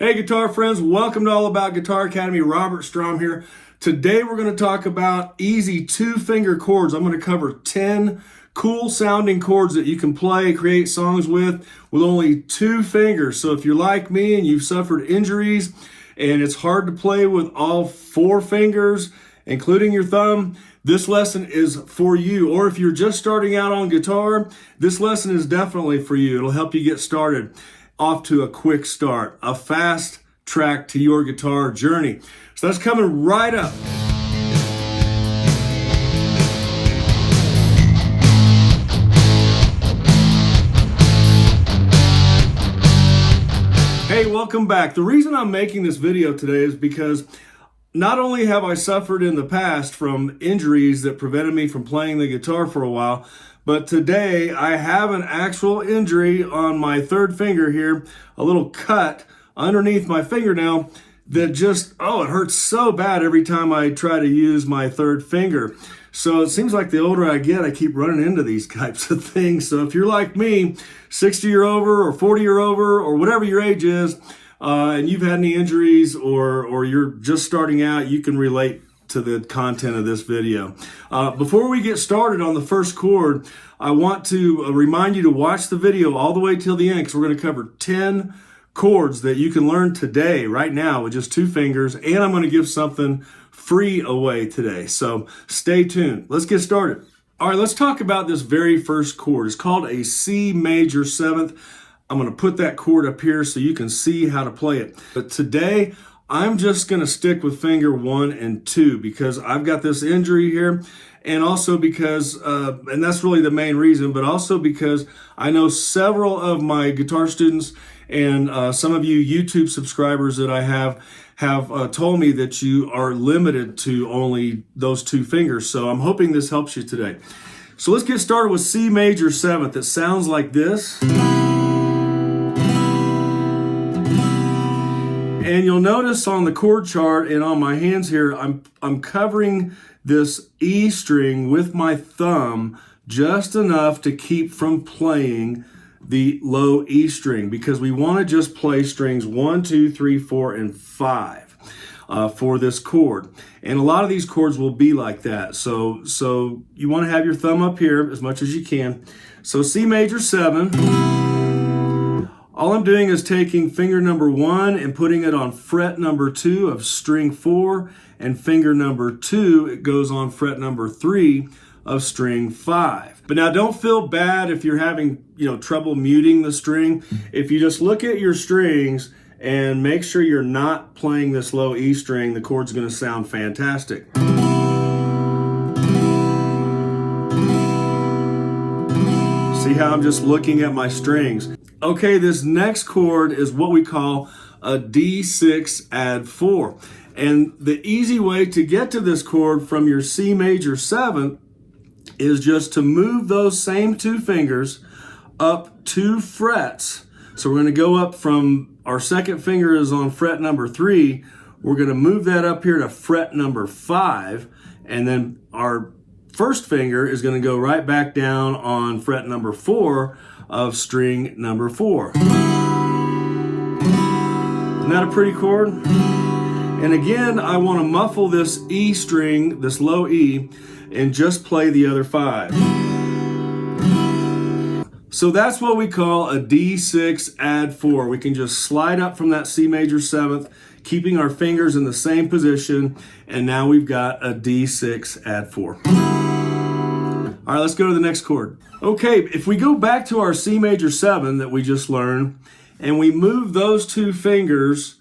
Hey guitar friends, welcome to All About Guitar Academy. Robert Strom here. Today we're going to talk about easy two-finger chords. I'm going to cover 10 cool sounding chords that you can play, create songs with only two fingers. So if you're like me and you've suffered injuries and it's hard to play with all four fingers, including your thumb, this lesson is for you. Or if you're just starting out on guitar, this lesson is definitely for you. It'll help you get started off to a quick start, a fast track to your guitar journey. So that's coming right up. Hey, welcome back. The reason I'm making this video today is because not only have I suffered in the past from injuries that prevented me from playing the guitar for a while, but today I have an actual injury on my third finger here, a little cut underneath my fingernail that just, it hurts so bad every time I try to use my third finger. So it seems like the older I get, I keep running into these types of things. So if you're like me, 60 or over or 40 or over or whatever your age is, and you've had any injuries or you're just starting out, you can relate to the content of this video. Before we get started on the first chord, I want to remind you to watch the video all the way till the end, because we're going to cover 10 chords that you can learn today, right now, with just two fingers, and I'm going to give something free away today. So stay tuned. Let's get started. All right, let's talk about this very first chord. It's called a C major seventh. I'm going to put that chord up here so you can see how to play it. But today, I'm just going to stick with finger 1 and 2 because I've got this injury here, and also because, and that's really the main reason, but also because I know several of my guitar students and some of you YouTube subscribers that I have told me that you are limited to only those two fingers. So I'm hoping this helps you today. So let's get started with C major seventh. It sounds like this. And you'll notice on the chord chart and on my hands here, I'm covering this E string with my thumb just enough to keep from playing the low E string, because we want to just play strings 1, 2, 3, 4, and 5 for this chord. And a lot of these chords will be like that. So you want to have your thumb up here as much as you can. So C major 7. All I'm doing is taking finger number 1 and putting it on fret number 2 of string 4, and finger number 2, it goes on fret number 3 of string 5. But now don't feel bad if you're having, trouble muting the string. If you just look at your strings and make sure you're not playing this low E string, the chord's going to sound fantastic. See how I'm just looking at my strings? Okay, this next chord is what we call a D6 add 4. And the easy way to get to this chord from your C major 7th is just to move those same two fingers up 2 frets. So we're going to go up from our second finger is on fret number 3. We're going to move that up here to fret number 5. And then our first finger is going to go right back down on fret number 4 of string number 4. Isn't that a pretty chord? And again, I want to muffle this E string, this low E, and just play the other 5. So that's what we call a D6 add 4. We can just slide up from that C major 7th, keeping our fingers in the same position, and now we've got a D6 add 4. All right, let's go to the next chord. Okay, if we go back to our C major 7 that we just learned, and we move those two fingers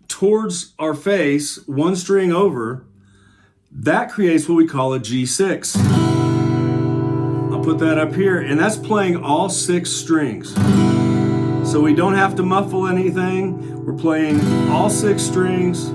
towards our face, one string over, that creates what we call a G6. I'll put that up here, and that's playing all 6 strings. So we don't have to muffle anything. We're playing all 6 strings.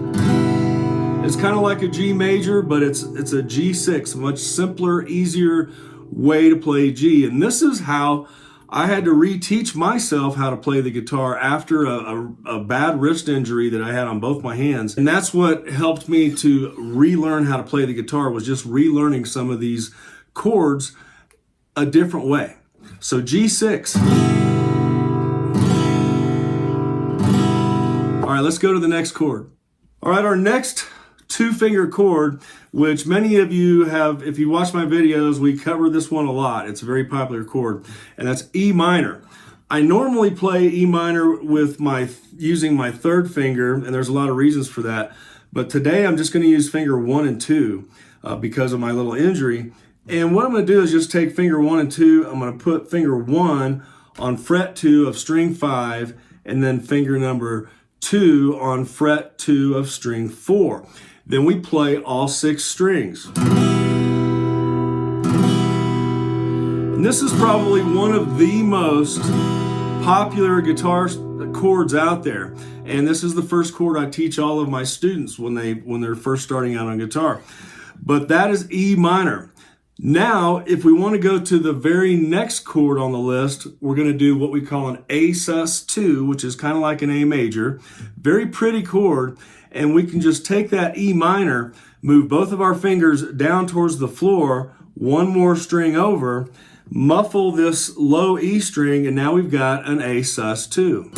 It's kind of like a G major, but it's a G6, a much simpler, easier way to play G. And this is how I had to reteach myself how to play the guitar after a bad wrist injury that I had on both my hands. And that's what helped me to relearn how to play the guitar, was just relearning some of these chords a different way. So G6. All All right, let's go to the next chord. All right, our next two-finger chord, which many of you have, if you watch my videos, we cover this one a lot. It's a very popular chord, and that's E minor. I normally play E minor with using my third finger, and there's a lot of reasons for that. But today I'm just going to use finger 1 and 2 because of my little injury. And what I'm going to do is just take finger 1 and 2. I'm going to put finger 1 on fret 2 of string 5, and then finger number 2 on fret 2 of string 4. Then we play all 6 strings. And this is probably one of the most popular guitar chords out there. And this is the first chord I teach all of my students when they're first starting out on guitar. But that is E minor. Now, if we want to go to the very next chord on the list, we're going to do what we call an A sus2, which is kind of like an A major. Very pretty chord. And we can just take that E minor, move both of our fingers down towards the floor, one more string over, muffle this low E string, and now we've got an A sus2.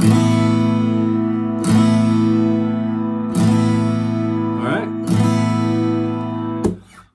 All right?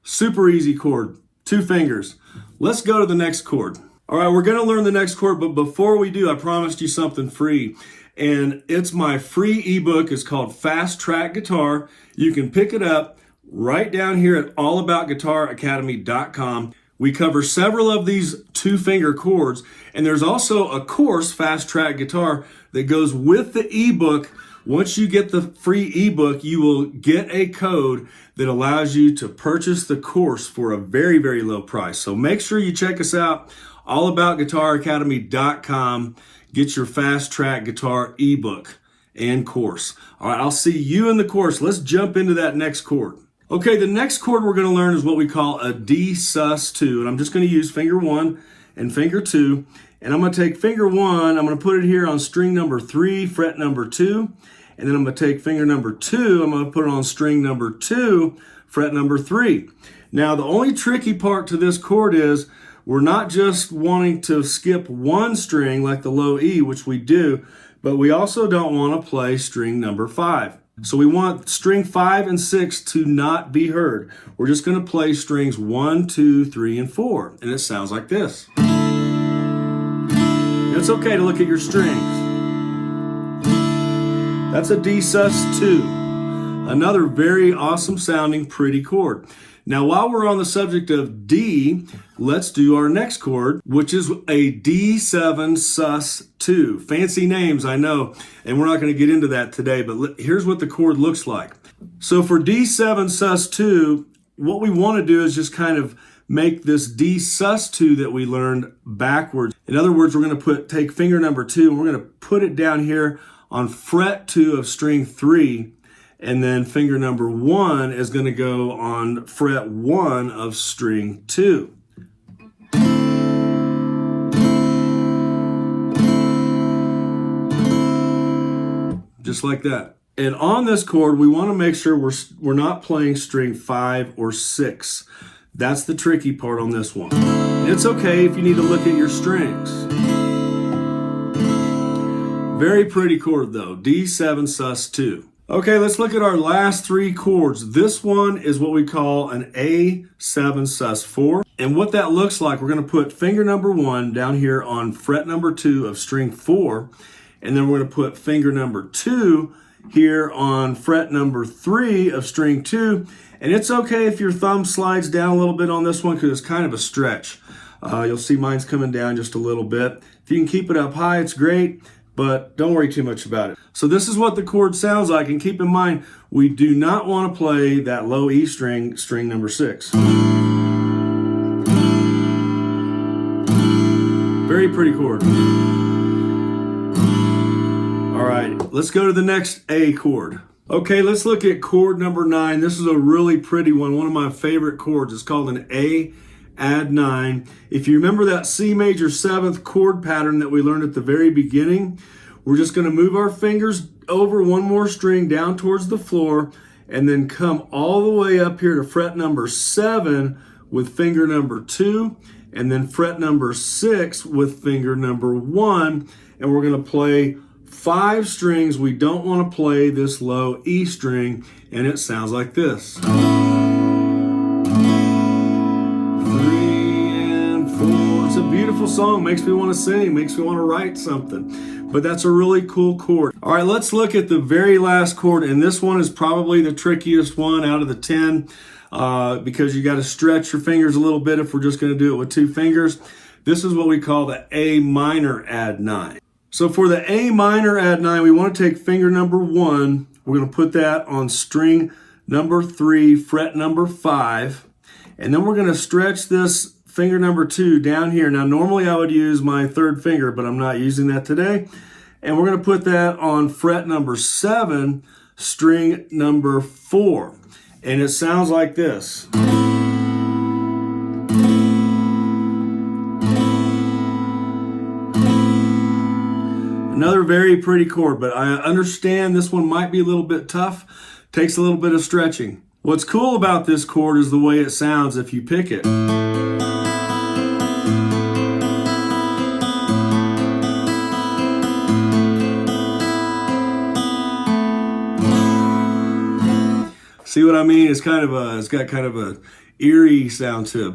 Super easy chord, 2 fingers. Let's go to the next chord. All right, we're gonna learn the next chord, but before we do, I promised you something free. And it's my free ebook. It's called Fast Track Guitar. You can pick it up right down here at allaboutguitaracademy.com. We cover several of these 2-finger chords, and there's also a course, Fast Track Guitar, that goes with the ebook. Once you get the free ebook, you will get a code that allows you to purchase the course for a very, very low price. So make sure you check us out, allaboutguitaracademy.com. Get your Fast Track Guitar ebook and course. All right, I'll see you in the course. Let's jump into that next chord. Okay, the next chord we're going to learn is what we call a D sus2. And I'm just going to use finger 1 and finger 2. And I'm going to take finger 1, I'm going to put it here on string number 3, fret number 2. And then I'm going to take finger number 2, I'm going to put it on string number 2, fret number 3. Now, the only tricky part to this chord is we're not just wanting to skip one string like the low E, which we do, but we also don't want to play string number 5. So we want string 5 and 6 to not be heard. We're just going to play strings 1, 2, 3, and 4. And it sounds like this. It's okay to look at your strings. That's a D sus2. Another very awesome sounding pretty chord. Now, while we're on the subject of D, let's do our next chord, which is a D7 sus2. Fancy names, I know, and we're not going to get into that today, but here's what the chord looks like. So for D7 sus2, what we want to do is just kind of make this D sus2 that we learned backwards. In other words, we're going to take finger number 2 and we're going to put it down here on fret 2 of string 3. And then finger number 1 is going to go on fret 1 of string 2. Just like that. And on this chord, we want to make sure we're not playing string 5 or 6. That's the tricky part on this one. It's okay if you need to look at your strings. Very pretty chord though, D7 sus2. Okay, let's look at our last 3 chords. This one is what we call an A7 sus4. And what that looks like, we're going to put finger number 1 down here on fret number 2 of string 4. And then we're going to put finger number 2 here on fret number 3 of string 2. And it's okay if your thumb slides down a little bit on this one because it's kind of a stretch. You'll see mine's coming down just a little bit. If you can keep it up high, it's great. But don't worry too much about it. So this is what the chord sounds like, and keep in mind, we do not want to play that low E string, string number 6. Very pretty chord. All right, let's go to the next A chord. Okay, let's look at chord number 9. This is a really pretty one of my favorite chords. It's called an A add 9. If you remember that C major 7th chord pattern that we learned at the very beginning, we're just going to move our fingers over one more string down towards the floor and then come all the way up here to fret number 7 with finger number 2 and then fret number 6 with finger number 1, and we're going to play 5 strings, we don't want to play this low E string, and it sounds like this. 3 and 4. It's a beautiful song, makes me want to sing, makes me want to write something. But that's a really cool chord. All right, let's look at the very last chord, and this one is probably the trickiest one out of the 10 because you got to stretch your fingers a little bit if we're just going to do it with 2 fingers. This is what we call the A minor add 9. So for the A minor add 9, we want to take finger number 1. We're going to put that on string number 3, fret number 5. And then we're going to stretch this finger number 2 down here. Now, normally I would use my 3rd finger, but I'm not using that today. And we're going to put that on fret number 7, string number 4. And it sounds like this. Another very pretty chord, but I understand this one might be a little bit tough. Takes a little bit of stretching. What's cool about this chord is the way it sounds if you pick it. See what I mean? It's got kind of a eerie sound to it,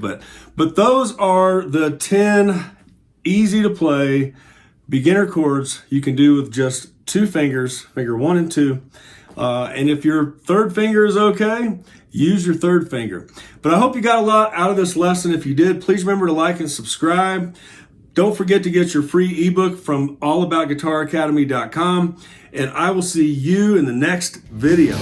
but those are the 10 easy to play beginner chords you can do with just 2 fingers, finger 1 and 2. And if your 3rd finger is okay, use your 3rd finger. But I hope you got a lot out of this lesson. If you did, please remember to like and subscribe. Don't forget to get your free ebook from allaboutguitaracademy.com. And I will see you in the next video.